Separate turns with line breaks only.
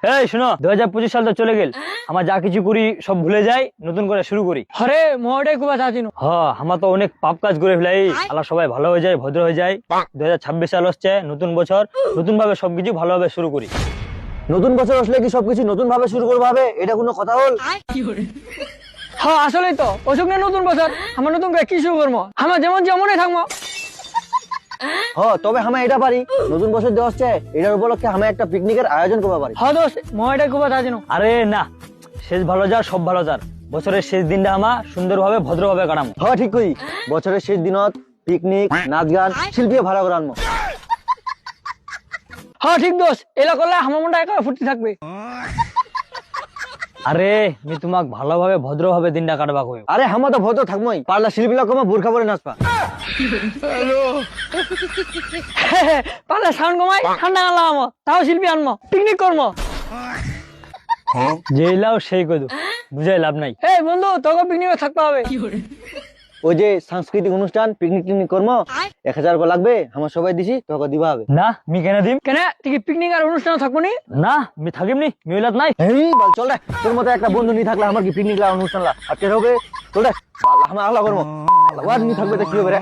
এই শোনো, 2025 সাল তো চলে গেল। আমার যা কিছু করি সব ভুলে যাই, নতুন করে শুরু করি।
আরে মোটাই খুব চাচিনু।
আমার তো অনেক পাপ কাজ করে ফেলাই। আল্লাহ সবাই ভালো হয়ে যায়, ভদ্র হয়ে যায়। 2026 সাল হচ্ছে নতুন বছর, নতুন ভাবে সবকিছু ভালোভাবে শুরু করি।
নতুন বছর আসলে কি সবকিছু নতুন ভাবে শুরু করবো হবে? এটা কোনো কথা হল?
হ্যাঁ আসলেই তো, অসুখ না নতুন বছর, আমার নতুন করে কি শুরু করবো? আমার যেমন যেমনই থাকবো।
তবে আমি এটা পারি, নতুন বছর দেওয়া হচ্ছে, এটার উপলক্ষে আমি একটা পিকনিকের আয়োজন করতে পারি।
হ্যাঁ দোস্ত, মোটাই খুব চাচিনু।
আরে না, শেষ ভালো যার সব ভালো যার। বছরের শেষ দিনটা আমার সুন্দরভাবে ভদ্রভাবে কাটামো।
ঠিক কই, বছরের শেষ দিনত পিকনিক, নাচ গান, শিল্পী ভাড়া করে আনবো।
হ্যাঁ ঠিক দোস্ত, এলা করলে আমার মনটা একেবারে ফুর্তি থাকবে।
আরে আমি তোমাক ভালোভাবে ভদ্রভাবে দিনটা কাটবা কই।
আরে আমরা তো ভদ্র থাকবোই, পারলা শিল্পী লোক বোরখা পরে নাচবা।
পারলে সাউন্ড কমাই, ঠান্ডা আনলাম, তাও শিল্পী আনবো, পিকনিক করবো।
যেই লাও সেই কদু, বুঝাই লাভ নাই।
এই বন্ধু, তোকে পিকনিকে থাকতে হবে।
ওই যে সাংস্কৃতিক অনুষ্ঠান পিকনিক টিকনিক করবো, 1000 করে লাগবে, আমার সবাই দিছি, তোকে দিবা হবে।
না আমি কেন দিম?
কেন তুই পিকনিক আর অনুষ্ঠান থাকবো নি?
না আমি থাকিমনি, মিলাত নাই।
চল রে, তোর মতো একটা বন্ধু নিয়ে থাকলে আমার কি পিকনিক অনুষ্ঠান লা আজকে হবে? চল রে, আমার আল্লাহ করবো, আল্লাহ নিয়ে থাকবে তো কি হবে রে।